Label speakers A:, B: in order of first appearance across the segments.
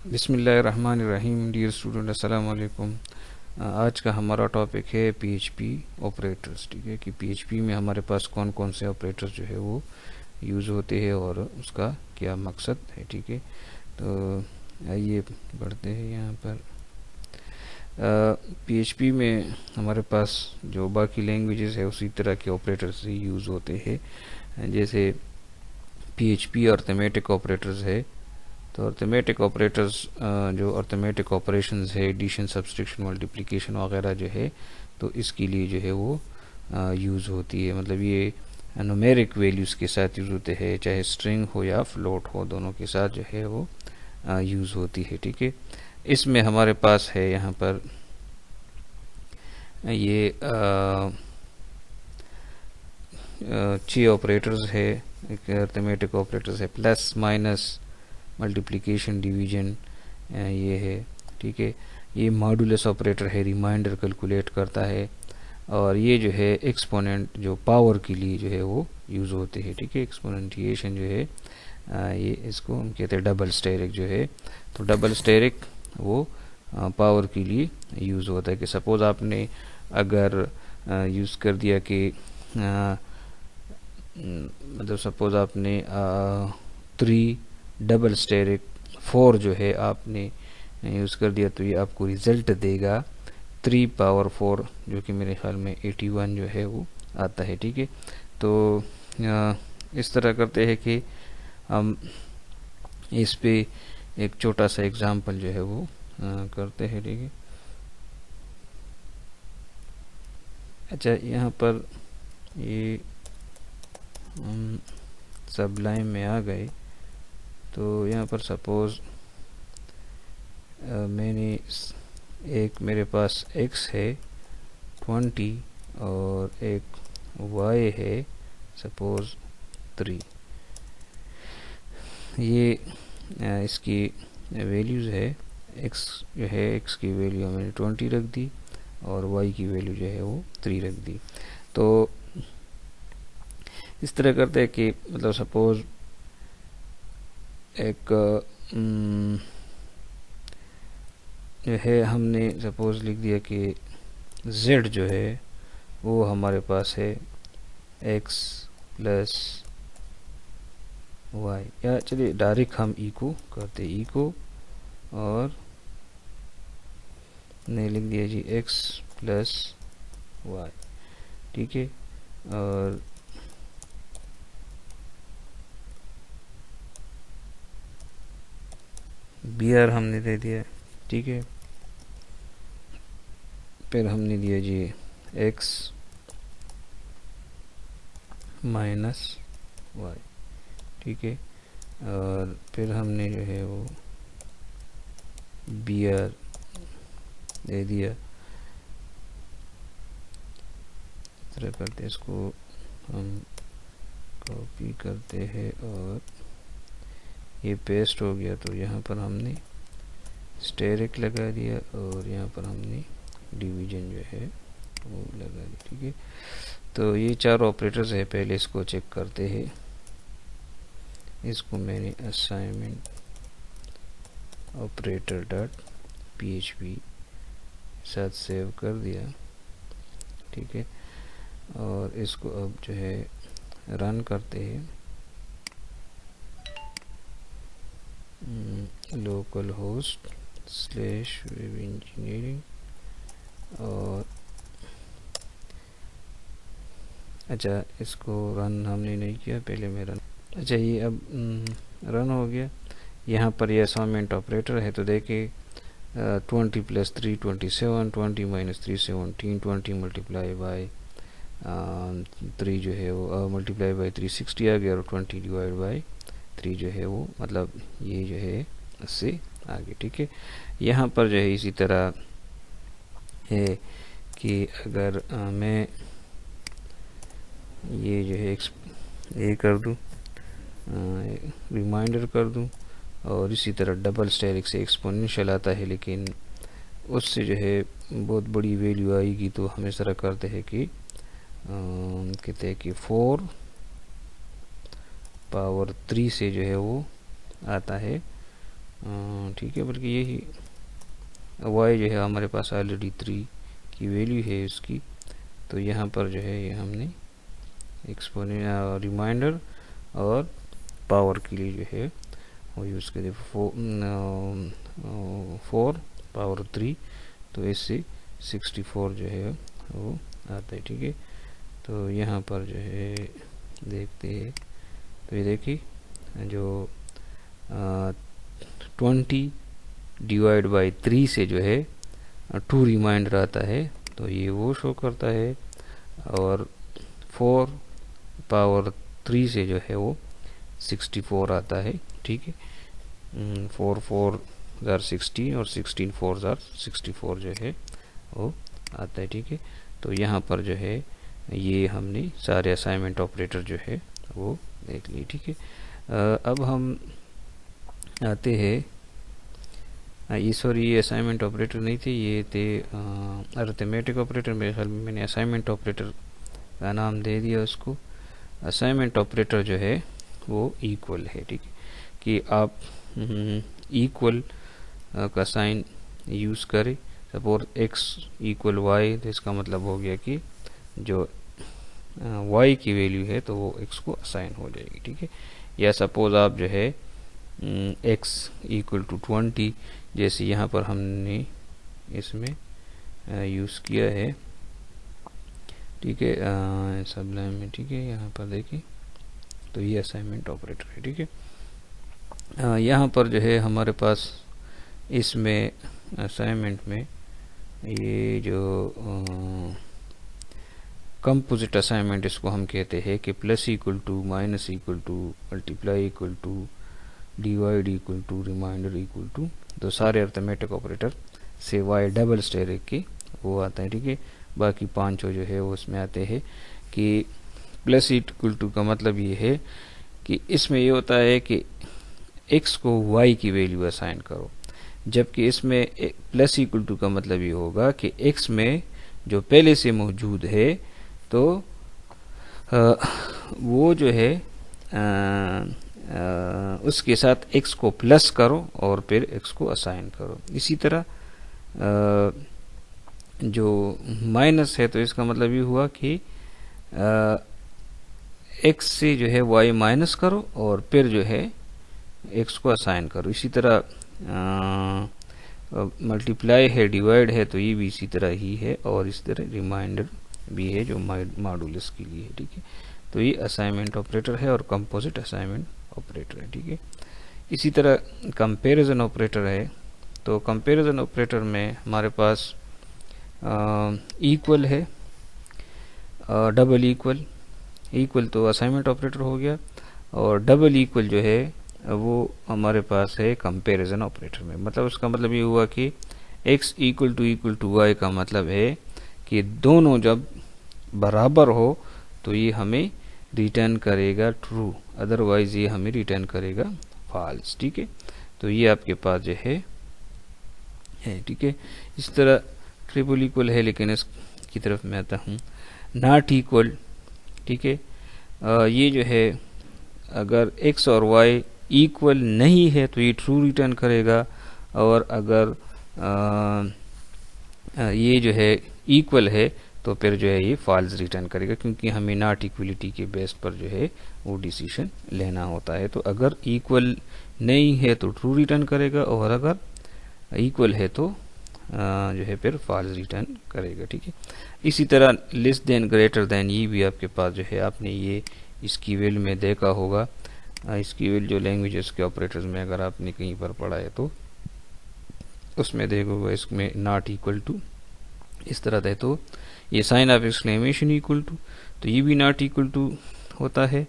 A: बिस्मिल्लाहिर्रहमानिर्रहीम। Dear student, अस्सलाम वालेकुम। आज का हमारा टॉपिक है पीएचपी ऑपरेटर्स। ठीक है कि पीएचपी में हमारे पास कौन कौन से ऑपरेटर्स जो है वो यूज़ होते हैं और उसका क्या मकसद है। ठीक है, तो आइए बढ़ते हैं यहाँ पर। पीएचपी में हमारे पास जो बाकी लैंग्वेजेस है उसी तरह के ऑपरेटर्स ही यूज़ होते हैं। जैसे पीएचपी अर्थमेटिक ऑपरेटर्स है, तो अर्थमेटिक ऑपरेटर्स जो अर्थमेटिक ऑपरेशंस है, एडिशन, सब्सट्रैक्शन, मल्टीप्लिकेशन वगैरह जो है, तो इसके लिए जो है वो यूज़ होती है। मतलब ये न्यूमेरिक वैल्यूज़ के साथ यूज़ होते हैं, चाहे स्ट्रिंग हो या फ्लोट हो, दोनों के साथ जो है वो यूज़ होती है। ठीक है, इसमें हमारे पास है यहाँ पर ये 6 ऑपरेटर्स है। एक अर्थमेटिक ऑपरेटर्स है, प्लस, माइनस, मल्टीप्लिकेशन, डिवीजन, ये है। ठीक है, ये मॉडुलस ऑपरेटर है, रिमाइंडर कैलकुलेट करता है। और ये जो है एक्सपोनेंट, जो पावर के लिए जो है वो यूज़ होते हैं। ठीक है, एक्सपोनेंटिएशन जो है ये इसको हम कहते हैं डबल स्टेरिक जो है। तो डबल स्टेरिक वो पावर के लिए यूज़ होता है कि सपोज़ आपने अगर यूज़ कर दिया कि मतलब सपोज़ आपने 3 डबल स्टेरिक 4 जो है आपने यूज़ कर दिया, तो ये आपको रिज़ल्ट देगा 3 पावर 4, जो कि मेरे ख्याल में 81 जो है वो आता है। ठीक है, तो इस तरह करते हैं कि हम इस पे एक छोटा सा एग्जांपल जो है वो करते हैं। ठीक है, अच्छा यहाँ पर ये सबलाइन में आ गए, तो यहाँ पर सपोज़ मैंने एक मेरे पास x है 20 और एक y है सपोज़ 3। ये इसकी वैल्यूज़ है। x जो है, x की वैल्यू मैंने 20 रख दी और y की वैल्यू जो है वो 3 रख दी। तो इस तरह करते हैं कि मतलब सपोज़ एक जो है हमने सपोज़ लिख दिया कि z जो है वो हमारे पास है x प्लस y, या चलिए डायरेक्ट हम इको करते, इको और ने लिख दिया जी x प्लस y। ठीक है, और br हमने दे दिया। ठीक है, फिर हमने दिया जी x माइनस y। ठीक है, और फिर हमने जो है वो br दे दिया। इस तरह करते इसको हम कॉपी करते हैं और ये पेस्ट हो गया, तो यहाँ पर हमने स्टेरिक लगा दिया और यहाँ पर हमने डिवीजन जो है वो लगा दिया। ठीक है, तो ये 4 ऑपरेटर्स है। पहले इसको चेक करते हैं। इसको मैंने असाइनमेंट ऑपरेटर डॉट PHP साथ सेव कर दिया। ठीक है, और इसको अब जो है रन करते हैं। Local host slash web engineering, और अच्छा इसको रन हमने नहीं किया, पहले मैं रन। अच्छा ये अब रन हो गया। यहाँ पर ये असाइनमेंट ऑपरेटर है, तो देखिए 20 प्लस 3 27, 20 माइनस 3 17, 20 मल्टीप्लाई बाई 3 जो है वो मल्टीप्लाई बाई 3 60 आ गया, और 20 डिवाइड बाई 3 जो है वो मतलब ये जो है इससे आगे। ठीक है, यहाँ पर जो है इसी तरह है कि अगर मैं ये जो है ये कर दूँ, रिमाइंडर कर दूँ, और इसी तरह डबल स्टेरिक से एक्सपोनेंशियल आता है, लेकिन उससे जो है बहुत बड़ी वैल्यू आएगी, तो हम इस तरह करते हैं कि कहते हैं कि 4 पावर 3 से जो है वो आता है ठीक है, बल्कि यही y जो है हमारे पास ऑलरेडी 3 की वैल्यू है उसकी, तो यहाँ पर जो है ये हमने एक्सपोनेंशियल रिमाइंडर और पावर के लिए जो है वो यूज़ करें 4 पावर 3, तो इससे 64 जो है वो आता है। ठीक है, तो यहाँ पर जो है देखते हैं, तो ये देखिए जो 20 डिवाइड बाई 3 से जो है 2 रिमाइंडर आता है, तो ये वो शो करता है, और 4 पावर 3 से जो है वो 64 आता है। ठीक है, 4 4 जार 16 और 16 4 जार 64 जो है वो आता है। ठीक है, तो यहाँ पर जो है ये हमने सारे असाइनमेंट ऑपरेटर जो है वो देख लिए। ठीक है, अब हम आते हैं, ये सॉरी ये असाइनमेंट ऑपरेटर नहीं थे, ये थे अरिथमेटिक ऑपरेटर। मेरे ख्याल में मैंने असाइनमेंट ऑपरेटर का नाम दे दिया उसको। असाइनमेंट ऑपरेटर जो है वो इक्वल है। ठीक है, कि आप इक्वल का साइन यूज़ करें। सपोज x इक्वल y, तो इसका मतलब हो गया कि जो y की वैल्यू है तो वो x को असाइन हो जाएगी। ठीक है, या सपोज आप जो है x इक्वल टू 20, जैसे यहाँ पर हमने इसमें यूज़ किया है। ठीक है, सबलाइन में। ठीक है, यहाँ पर देखिए, तो ये असाइनमेंट ऑपरेटर है। ठीक है, यहाँ पर जो है हमारे पास इसमें असाइनमेंट में ये जो कंपोजिट असाइनमेंट इसको हम कहते हैं कि plus equal to, minus equal to, multiply equal to, divide equal to, remainder equal to, तो सारे अर्थमेटिक ऑपरेटर से वाई डबल स्टेरिक के वो आता है। ठीक है, बाकी पांचों जो है वो उसमें आते हैं कि प्लस इक्वल टू का मतलब ये है कि इसमें ये होता है कि x को y की वैल्यू असाइन करो, जबकि इसमें प्लस इक्वल टू का मतलब ये होगा कि x में जो पहले से मौजूद है तो वो जो है उसके साथ x को प्लस करो और फिर x को असाइन करो। इसी तरह जो माइनस है तो इसका मतलब ये हुआ कि x से जो है y माइनस करो और फिर जो है x को असाइन करो। इसी तरह मल्टीप्लाई है, डिवाइड है, तो ये भी इसी तरह ही है, और इस तरह रिमाइंडर भी है जो मॉडुलस के लिए है। ठीक है, तो ये असाइनमेंट ऑपरेटर है और कंपोजिट असाइनमेंट ऑपरेटर है। ठीक है, इसी तरह कंपैरिजन ऑपरेटर है। तो कंपैरिजन ऑपरेटर में हमारे पास इक्वल है, डबल इक्वल, इक्वल तो असाइनमेंट ऑपरेटर हो गया, और डबल इक्वल जो है वो हमारे पास है कंपैरिजन ऑपरेटर में। मतलब उसका मतलब ये हुआ कि x इक्वल टू y का मतलब है कि दोनों जब बराबर हो तो ये हमें रिटर्न करेगा ट्रू, अदरवाइज ये हमें रिटर्न करेगा फॉल्स। ठीक है, तो ये आपके पास जो है। ठीक है, इस तरह ट्रिपल इक्वल है, लेकिन इसकी तरफ मैं आता हूँ नॉट इक्वल। ठीक है, ये जो है अगर x और y इक्वल नहीं है तो ये ट्रू रिटर्न करेगा, और अगर ये जो है इक्वल है तो फिर जो है ये फॉल्स रिटर्न करेगा, क्योंकि हमें नॉट इक्वलिटी के बेस पर जो है वो डिसीजन लेना होता है। तो अगर इक्वल नहीं है तो ट्रू रिटर्न करेगा, और अगर इक्वल है तो जो है फिर फॉल्स रिटर्न करेगा। ठीक है, इसी तरह लेस देन, ग्रेटर देन, ये भी आपके पास जो है आपने ये इसकी वैल्यू में देखा होगा। इसकी वैल्यू जो लैंग्वेजेस के ऑपरेटर्स में अगर आपने कहीं पर पढ़ा है तो उसमें देखोगे इसमें नॉट इक्वल टू इस तरह है, तो ये sign of exclamation equal to, तो ये भी नॉट इक्वल टू होता है,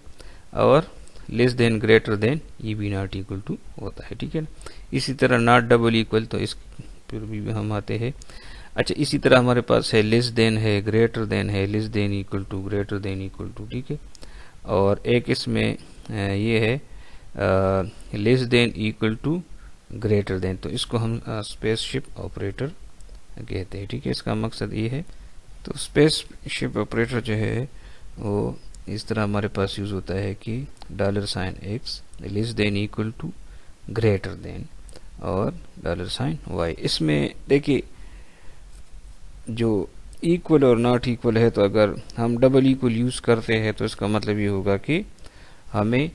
A: और लेस देन, ग्रेटर देन, ये भी नॉट इक्वल टू होता है। ठीक है, इसी तरह नॉट डबल इक्वल, तो इस फिर भी हम आते हैं। अच्छा, इसी तरह हमारे पास है लेस देन है, ग्रेटर देन है, less than equal to, greater than equal to. ठीक है, और एक इसमें ये है less than equal to greater than, तो इसको हम स्पेसशिप ऑपरेटर कहते हैं। ठीक है, इसका मकसद ये है। तो स्पेसशिप ऑपरेटर जो है वो इस तरह हमारे पास यूज होता है कि $x less than equal to greater than, और $y। इसमें देखिए जो इक्वल और नॉट इक्वल है, तो अगर हम डबल इक्वल यूज़ करते हैं तो इसका मतलब ये होगा कि हमें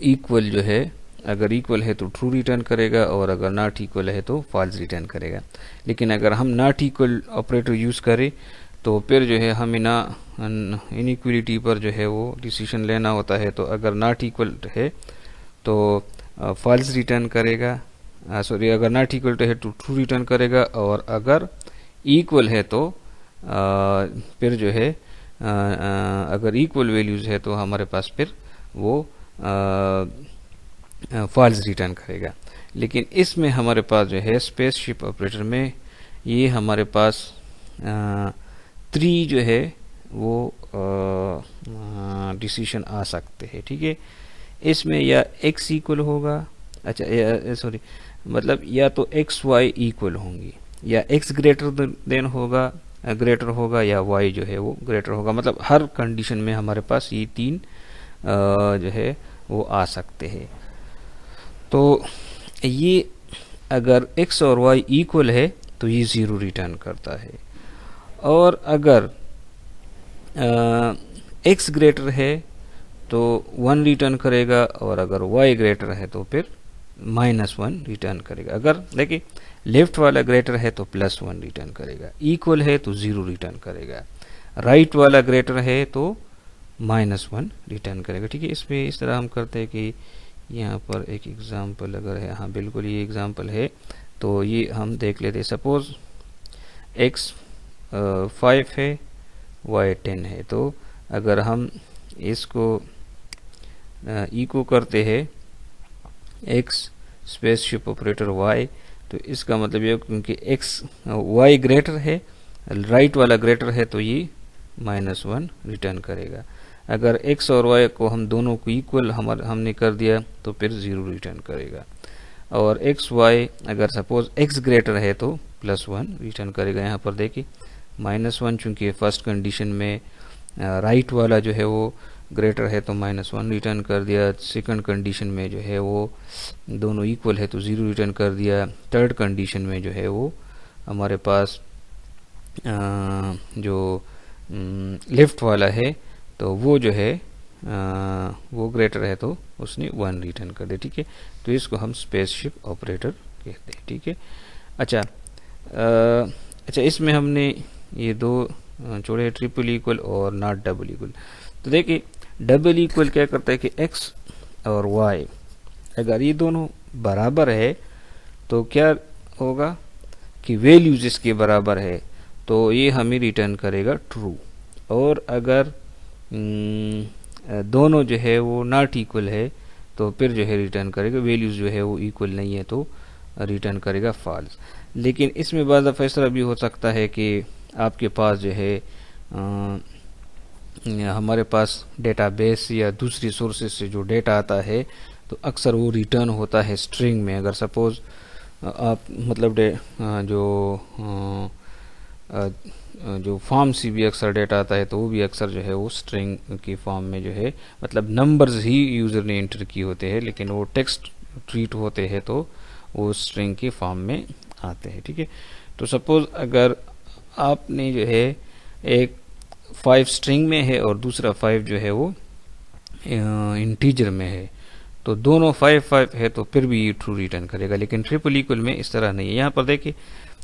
A: इक्वल जो है, अगर इक्वल है तो ट्रू रिटर्न करेगा और अगर नॉट इक्वल है तो फॉल्स रिटर्न करेगा। लेकिन अगर हम नॉट इक्वल ऑपरेटर यूज़ करें तो फिर जो है हमें ना इनइक्वलिटी पर जो है वो डिसीजन लेना होता है। तो अगर नॉट इक्वल है तो फॉल्स रिटर्न करेगा, सॉरी अगर नॉट इक्वल है तो ट्रू रिटर्न करेगा, और अगर इक्वल है तो फिर जो है अगर इक्वल वैल्यूज़ है तो हमारे पास फिर वो फॉल्स रिटर्न करेगा। लेकिन इसमें हमारे पास जो है स्पेसशिप ऑपरेटर में ये हमारे पास 3 जो है वो डिसीजन आ सकते हैं, ठीक है। इसमें या x इक्वल होगा, अच्छा सॉरी मतलब या तो x y इक्वल होंगी, या x ग्रेटर देन होगा, ग्रेटर होगा, या y जो है वो ग्रेटर होगा। मतलब हर कंडीशन में हमारे पास ये 3 जो है वो आ सकते हैं। तो ये अगर x और y इक्वल है तो ये 0 रिटर्न करता है, और अगर x ग्रेटर है तो 1 रिटर्न करेगा, और अगर y ग्रेटर है तो फिर -1 रिटर्न करेगा। अगर देखिए लेफ्ट वाला ग्रेटर है तो +1 रिटर्न करेगा, इक्वल है तो 0 रिटर्न करेगा, राइट वाला ग्रेटर है तो -1 रिटर्न करेगा, ठीक है। इसमें इस तरह हम करते हैं कि यहाँ पर एक एग्जांपल अगर है, हाँ बिल्कुल ये एग्जांपल है, तो ये हम देख लेते हैं। सपोज x 5 है, y 10 है, तो अगर हम इसको इको करते हैं x स्पेसशिप ऑपरेटर y, तो इसका मतलब ये क्योंकि x y ग्रेटर है, राइट वाला ग्रेटर है, तो ये -1 रिटर्न करेगा। अगर x और y को हम दोनों को इक्वल हमने कर दिया तो फिर 0 रिटर्न करेगा, और x y अगर सपोज x ग्रेटर है तो +1 रिटर्न करेगा। यहाँ पर देखिए -1 चूंकि फर्स्ट कंडीशन में राइट वाला जो है वो ग्रेटर है तो -1 रिटर्न कर दिया, सेकंड कंडीशन में जो है वो दोनों इक्वल है तो 0 रिटर्न कर दिया, थर्ड कंडीशन में जो है वो हमारे पास जो लेफ्ट वाला है तो वो जो है वो ग्रेटर है तो उसने 1 रिटर्न कर दिया, ठीक है। तो इसको हम स्पेसशिप ऑपरेटर कहते हैं, ठीक है। अच्छा अच्छा इसमें हमने ये दो जोड़े ट्रिपल इक्वल और नॉट डबल इक्वल। तो देखिए डबल इक्वल क्या करता है कि x और y अगर ये दोनों बराबर है तो क्या होगा कि वैल्यूज इसके बराबर है तो ये हमें रिटर्न करेगा ट्रू, और अगर दोनों जो है वो नॉट इक्वल है तो फिर जो है रिटर्न करेगा, वैल्यूज जो है वो इक्वल नहीं है तो रिटर्न करेगा फॉल्स। लेकिन इसमें बाद दफ़ा ऐसा भी हो सकता है कि आपके पास जो है हमारे पास डेटाबेस या दूसरी सोर्सेज से जो डेटा आता है तो अक्सर वो रिटर्न होता है स्ट्रिंग में। अगर सपोज आप मतलब जो फॉर्म से भी अक्सर डेटा आता है तो वो भी अक्सर जो है वो स्ट्रिंग की फॉर्म में जो है मतलब नंबर्स ही यूज़र ने एंटर किए होते हैं, लेकिन वो टेक्स्ट ट्रीट होते हैं तो वो स्ट्रिंग की फॉर्म में आते हैं, ठीक है। तो सपोज अगर आपने जो है एक 5 स्ट्रिंग में है और दूसरा 5 जो है वो इंटीजर में है, तो दोनों 5 है तो फिर भी ये ट्रू रिटर्न करेगा। लेकिन ट्रिपल इक्वल में इस तरह नहीं है। यहाँ पर देखिए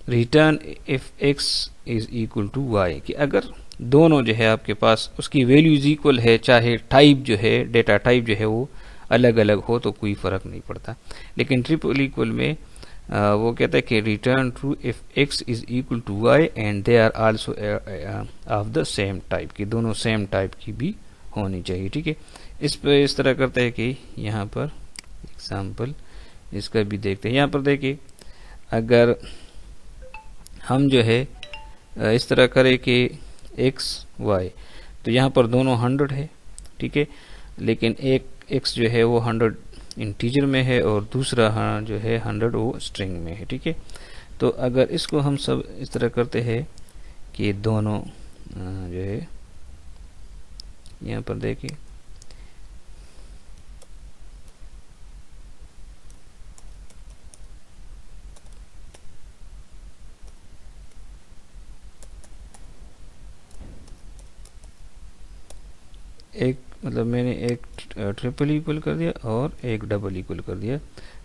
A: return if x is equal to y, कि अगर दोनों जो है आपके पास उसकी वैल्यूज इक्वल है, चाहे टाइप जो है डेटा टाइप जो है वो अलग अलग हो तो कोई फर्क नहीं पड़ता। लेकिन ट्रिपल इक्वल में वो कहता है कि return true if x is equal to y and they are also of the same type, कि दोनों सेम टाइप की भी होनी चाहिए, ठीक है। इस पे इस तरह करता है कि यहाँ पर एग्जाम्पल इसका भी देखते हैं। यहाँ पर देखिए अगर हम जो है इस तरह करें कि x y, तो यहाँ पर दोनों 100 है, ठीक है। लेकिन एक x जो है वो 100 इंटीजर में है और दूसरा जो है 100 वो स्ट्रिंग में है, ठीक है। तो अगर इसको हम सब इस तरह करते हैं कि दोनों जो है यहाँ पर देखिए एक मतलब मैंने एक ट्रिपल इक्वल कर दिया और एक डबल इक्वल कर दिया,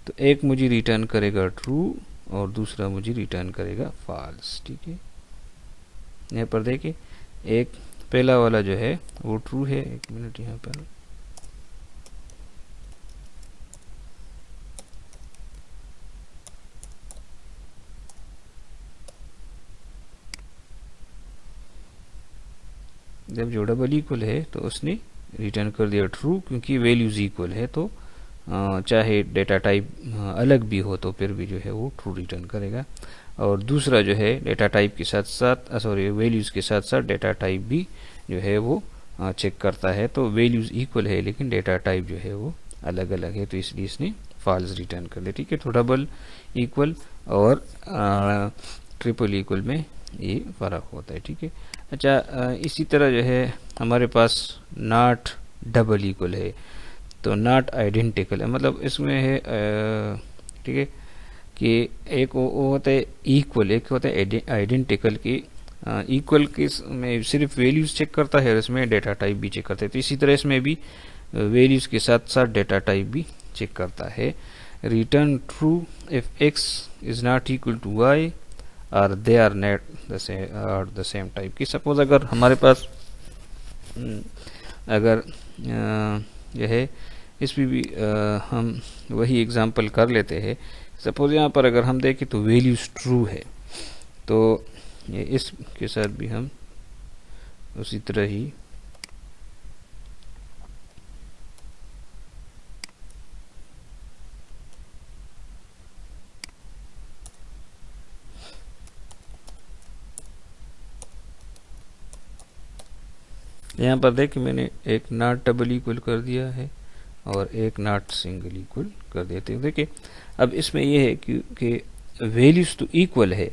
A: तो एक मुझे रिटर्न करेगा ट्रू और दूसरा मुझे रिटर्न करेगा फॉल्स। ठीक है, यहाँ पर देखिए एक पहला वाला जो है वो ट्रू है। एक मिनट यहाँ पर, जब जो डबल इक्वल है तो उसने रिटर्न कर दिया ट्रू, क्योंकि वैल्यूज इक्वल है तो चाहे डेटा टाइप अलग भी हो तो फिर भी जो है वो ट्रू रिटर्न करेगा। और दूसरा जो है डेटा टाइप के साथ साथ सॉरी वैल्यूज के साथ साथ डेटा टाइप भी जो है वो चेक करता है, तो वैल्यूज इक्वल है लेकिन डेटा टाइप जो है वो अलग अलग है, तो इसलिए इसने फॉल्स रिटर्न कर दिया। ठीक है, तो डबल इक्वल और ट्रिपल इक्वल में ये फ़र्क होता है। ठीक है, अच्छा इसी तरह जो है हमारे पास नॉट डबल इक्वल है, तो नॉट आइडेंटिकल है, मतलब इसमें है ठीक है कि एक वो होता है इक्वल, एक होता है आइडेंटिकल की इक्वल के में सिर्फ वैल्यूज चेक करता है और इसमें डेटा टाइप भी चेक करता है, तो इसी तरह इसमें भी वैल्यूज के साथ साथ डेटा टाइप भी चेक करता है। Return true if X is not equal to Y और they are not the same type की। सपोज अगर हमारे पास अगर यह है इसमें भी हम वही एग्जांपल कर लेते हैं। सपोज यहाँ पर अगर हम देखें तो वैल्यूज ट्रू है, तो ये इसके साथ भी हम उसी तरह ही यहाँ पर देखिए मैंने एक नॉट डबल इक्वल कर दिया है और एक नॉट सिंगल इक्वल कर देते हैं। देखिए अब इसमें यह है कि वैल्यूज तो इक्वल है,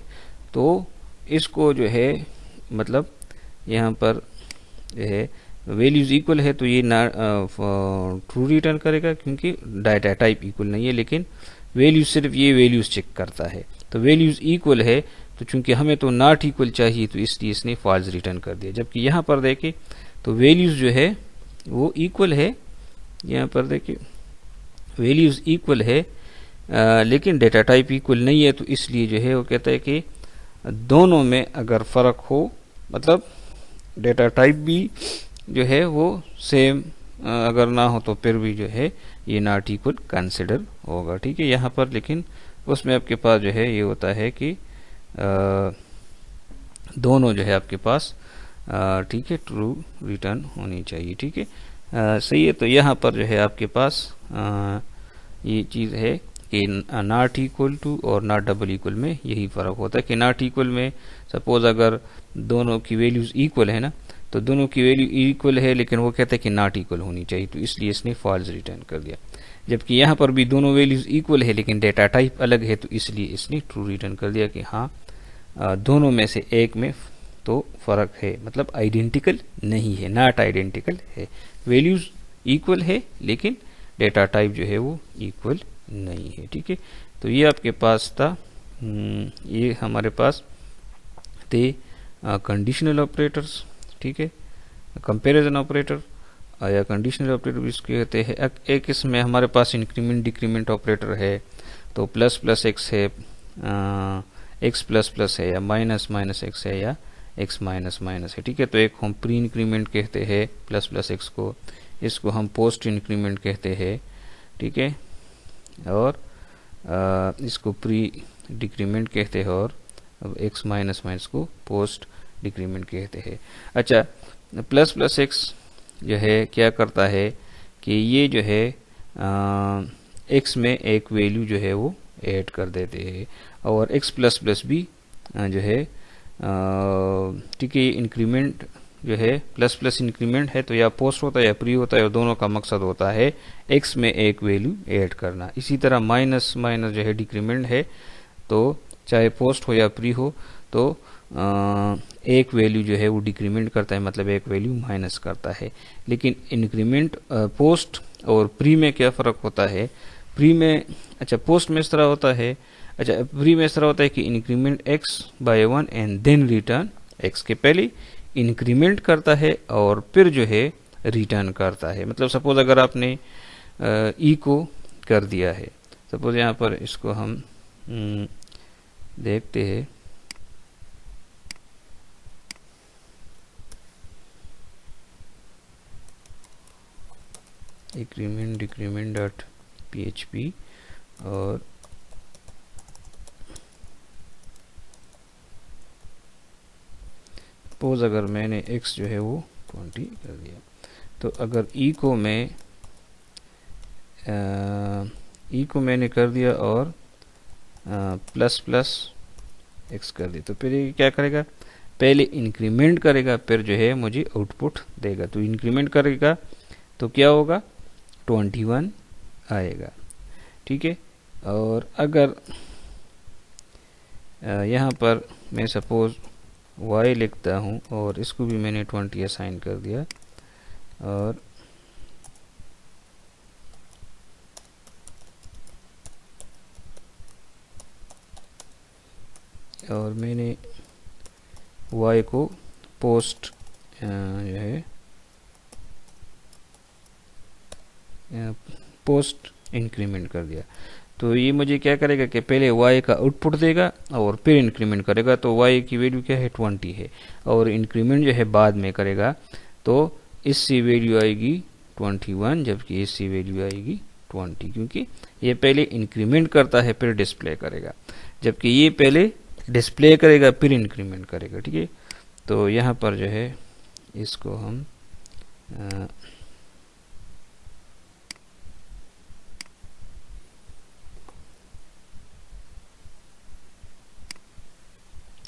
A: तो इसको जो है मतलब यहाँ पर जो है वैल्यूज इक्वल है तो ये ट्रू रिटर्न करेगा, क्योंकि डाटा टाइप इक्वल नहीं है, लेकिन वैल्यूज सिर्फ ये वैल्यूज चेक करता है, तो वैल्यूज इक्वल है तो चूंकि हमें तो नॉट इक्वल चाहिए तो इसलिए इसने फॉल्स रिटर्न कर दिया। जबकि यहाँ पर देखिए तो वैल्यूज जो है वो इक्वल है, यहाँ पर देखिए वैल्यूज इक्वल है लेकिन डेटा टाइप इक्वल नहीं है, तो इसलिए जो है वो कहता है कि दोनों में अगर फ़र्क हो, मतलब डेटा टाइप भी जो है वो सेम अगर ना हो तो फिर भी जो है ये नॉट इक्वल कंसिडर होगा। ठीक है, यहाँ पर लेकिन उसमें आपके पास जो है ये होता है कि दोनों जो है आपके पास ठीक है ट्रू रिटर्न होनी चाहिए। ठीक है, सही है, तो यहाँ पर जो है आपके पास ये चीज़ है कि नॉट इक्वल टू और नॉट डबल इक्वल में यही फ़र्क होता है कि नॉट इक्वल में सपोज अगर दोनों की वैल्यूज इक्वल है ना, तो दोनों की वैल्यू इक्वल है लेकिन वो कहते हैं कि नॉट इक्वल होनी चाहिए, तो इसलिए इसने फॉल्स रिटर्न कर दिया। जबकि यहाँ पर भी दोनों वैल्यूज इक्वल है लेकिन डेटा टाइप अलग है, तो इसलिए इसने ट्रू रिटर्न कर दिया कि हाँ दोनों में से एक में तो फ़र्क है, मतलब आइडेंटिकल नहीं है, नॉट आइडेंटिकल है, वैल्यूज इक्वल है लेकिन डेटा टाइप जो है वो इक्वल नहीं है। ठीक है, तो ये आपके पास था, ये हमारे पास थे कंडीशनल ऑपरेटर्स। ठीक है, कंपैरिजन ऑपरेटर या कंडीशनल ऑपरेटर भी इसके कहते हैं। एक इसमें हमारे पास इंक्रीमेंट डिक्रीमेंट ऑपरेटर है, तो प्लस प्लस एक्स है, एक्स प्लस प्लस है, या माइनस माइनस एक्स है, या एक्स माइनस माइनस है। ठीक है, तो एक हम प्री इंक्रीमेंट कहते हैं प्लस प्लस एक्स को, इसको हम पोस्ट इंक्रीमेंट कहते हैं। ठीक है, और इसको प्री डिक्रीमेंट कहते हैं और एक्स माइनस माइनस को पोस्ट डिक्रीमेंट कहते हैं। अच्छा, प्लस प्लस एक्स जो है क्या करता है कि ये जो है एक्स में एक वैल्यू जो है वो ऐड कर देते हैं, और एक्स प्लस प्लस भी जो है ठीक है इंक्रीमेंट जो है प्लस प्लस इंक्रीमेंट है तो या पोस्ट होता है या प्री होता है, और दोनों का मकसद होता है एक्स में एक वैल्यू ऐड करना। इसी तरह माइनस माइनस जो है डिक्रीमेंट है, तो चाहे पोस्ट हो या प्री हो तो एक वैल्यू जो है वो डिक्रीमेंट करता है, मतलब एक वैल्यू माइनस करता है। लेकिन इंक्रीमेंट पोस्ट और प्री में क्या फ़र्क होता है? प्री में अच्छा पोस्ट में इस तरह होता है, अच्छा प्री में इस तरह होता है कि increment x by 1 and then return x, के पहले इंक्रीमेंट करता है और फिर जो है रिटर्न करता है। मतलब सपोज अगर आपने ई को कर दिया है, सपोज यहाँ पर इसको हम देखते हैं, इंक्रीमेंट डिक्रीमेंट डॉट PHP और सपोज अगर मैंने x जो है वो 20 कर दिया, तो अगर e को मैंने कर दिया और प्लस प्लस x कर दिया, तो फिर ये क्या करेगा, पहले इंक्रीमेंट करेगा फिर जो है मुझे आउटपुट देगा। तो इंक्रीमेंट करेगा तो क्या होगा, 21 आएगा, ठीक है। और अगर यहाँ पर मैं सपोज y लिखता हूँ और इसको भी मैंने 20 असाइन कर दिया, और मैंने y को पोस्ट जो है पोस्ट इंक्रीमेंट कर दिया, तो ये मुझे क्या करेगा कि पहले y का आउटपुट देगा और फिर इंक्रीमेंट करेगा। तो y की वैल्यू क्या है, 20 है, और इंक्रीमेंट जो है बाद में करेगा, तो इससे वैल्यू आएगी 21, जबकि इससे वैल्यू आएगी 20, क्योंकि ये पहले इंक्रीमेंट करता है फिर डिस्प्ले करेगा, जबकि ये पहले डिस्प्ले करेगा फिर इंक्रीमेंट करेगा, ठीक है। तो यहाँ पर जो है इसको हम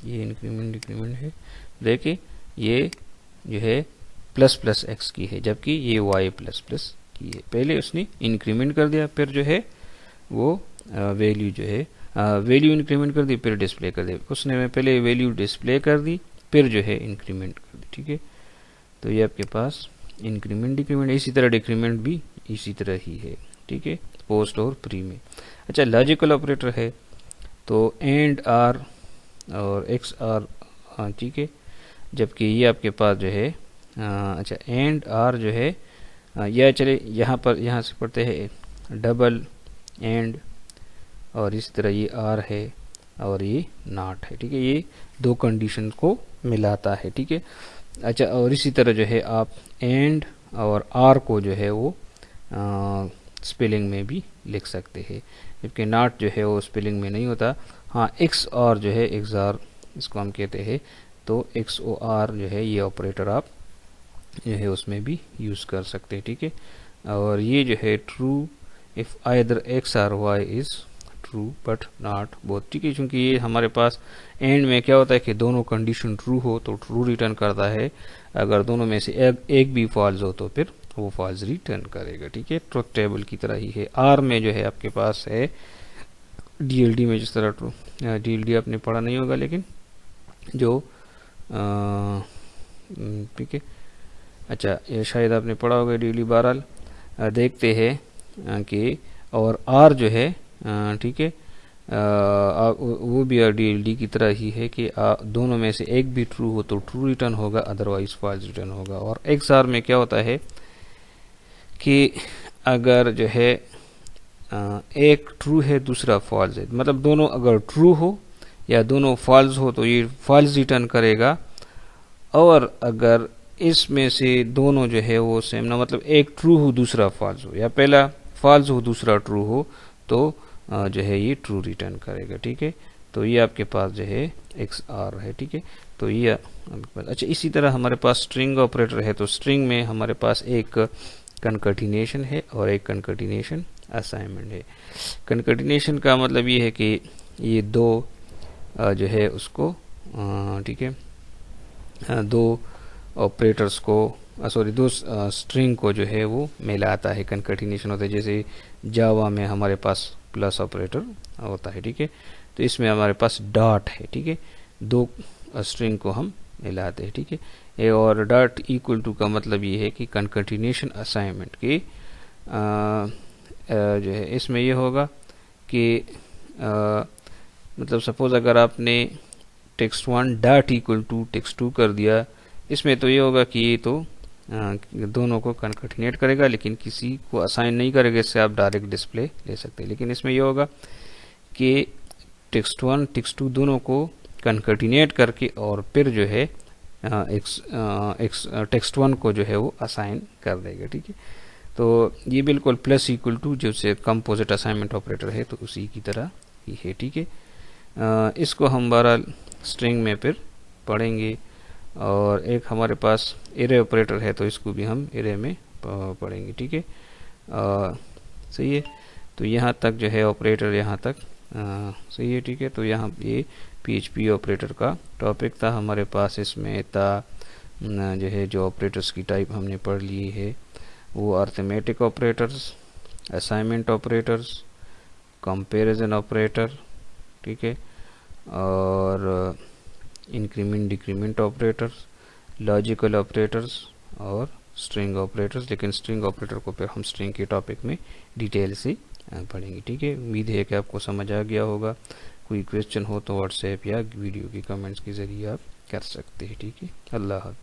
A: ये इंक्रीमेंट डिक्रीमेंट है, देखिए ये जो है प्लस प्लस x की है, जबकि ये y प्लस प्लस की है। पहले उसने इंक्रीमेंट कर दिया, फिर जो है वो वैल्यू जो है वैल्यू इंक्रीमेंट कर दी, फिर डिस्प्ले कर दी। उसने पहले वैल्यू डिस्प्ले कर दी, फिर जो है इंक्रीमेंट कर दी, ठीक है। तो ये आपके पास इंक्रीमेंट डिक्रीमेंट, इसी तरह डिक्रीमेंट भी इसी तरह ही है, ठीक है, पोस्ट और प्री में। अच्छा, लॉजिकल ऑपरेटर है तो एंड आर और एक्स आर, ठीक है, जबकि ये आपके पास जो है अच्छा एंड आर जो है यह चले यहाँ से पढ़ते हैं डबल एंड, और इस तरह ये आर है और ये नॉट है, ठीक है, ये दो कंडीशन को मिलाता है, ठीक है। अच्छा, और इसी तरह जो है आप एंड और आर को जो है वो स्पेलिंग में भी लिख सकते हैं, जबकि नॉट जो है वो स्पेलिंग में नहीं होता। हाँ, एक्स और जो है एक्सआर इसको हम कहते हैं, तो XOR जो है ये ऑपरेटर आप जो है उसमें भी यूज़ कर सकते हैं, ठीक है। और ये जो है ट्रू इफ़ आइदर x और y is true but not both, ठीक है, क्योंकि ये हमारे पास एंड में क्या होता है कि दोनों कंडीशन ट्रू हो तो ट्रू रिटर्न करता है, अगर दोनों में से एक भी फॉल्स हो तो फिर वो फॉल्स रिटर्न करेगा, ठीक है। ट्रुथ टेबल की तरह ही है। आर में जो है आपके पास है DLD में, जिस तरह ट्रू DLD आपने पढ़ा नहीं होगा, लेकिन जो ठीक है, अच्छा ये शायद आपने पढ़ा होगा DLD। बहरहाल देखते हैं कि और आर जो है ठीक है वो भी DLD की तरह ही है कि दोनों में से एक भी ट्रू हो तो ट्रू रिटर्न होगा, अदरवाइज फॉल्स रिटर्न होगा। और XOR में क्या होता है कि अगर जो है एक ट्रू है दूसरा फॉल्स है, मतलब दोनों अगर ट्रू हो या दोनों फॉल्स हो तो ये फॉल्स रिटर्न करेगा, और अगर इसमें से दोनों जो है वो सेम ना, मतलब एक ट्रू हो दूसरा फॉल्स हो या पहला फॉल्स हो दूसरा ट्रू हो, तो जो है ये ट्रू रिटर्न करेगा, ठीक है। तो ये आपके पास जो है XOR है, ठीक है। तो ये अच्छा, इसी तरह हमारे पास स्ट्रिंग ऑपरेटर है, तो स्ट्रिंग में हमारे पास एक कनकटिनेशन है और एक कनकटिनेशन असाइनमेंट है। कनकटिनेशन का मतलब ये है कि ये दो जो है उसको ठीक है दो ऑपरेटर्स को सॉरी दो स्ट्रिंग को जो है वो मिलाता है, कनकटिनेशन होता है। जैसे जावा में हमारे पास प्लस ऑपरेटर होता है, ठीक है, तो इसमें हमारे पास डॉट है, ठीक है, दो स्ट्रिंग को हम मिलाते हैं, ठीक है। और डॉट इक्वल टू का मतलब ये है कि कनकटिनेशन असाइनमेंट के जो है इसमें ये होगा कि मतलब सपोज अगर आपने text1 dot equal to text2 कर दिया, इसमें तो ये होगा कि ये तो दोनों को कनकटिनेट करेगा, लेकिन किसी को असाइन नहीं करेगा। इससे आप डायरेक्ट डिस्प्ले ले सकते हैं, लेकिन इसमें ये होगा कि text1 text2 दोनों को कनकटिनेट करके और फिर जो है text1 को जो है वो असाइन कर देगा। ठीक है, तो ये बिल्कुल प्लस इक्वल टू जो से कंपोजिट असाइनमेंट ऑपरेटर है तो उसी की तरह ही है। ठीक है, इसको हम बहरहाल स्ट्रिंग में फिर पढ़ेंगे। और एक हमारे पास एरे ऑपरेटर है तो इसको भी हम एरे में पढ़ेंगे। ठीक है, सही है। तो यहाँ तक जो है ऑपरेटर यहाँ तक सही है। ठीक है, तो यहाँ ये PHP ऑपरेटर का टॉपिक था हमारे पास। इसमें था जो है जो ऑपरेटर्स की टाइप हमने पढ़ ली है वो arithmetic operators, assignment operators, comparison operator, ठीक है, और increment decrement operators, logical operators और स्ट्रिंग ऑपरेटर्स। लेकिन स्ट्रिंग ऑपरेटर को फिर हम स्ट्रिंग के टॉपिक में डिटेल से पढ़ेंगे। ठीक है, उम्मीद है कि आपको समझ आ गया होगा। कोई क्वेश्चन हो तो व्हाट्सएप या वीडियो की कमेंट्स के ज़रिए आप कर सकते हैं। ठीक है, अल्लाह हाफ़िज़।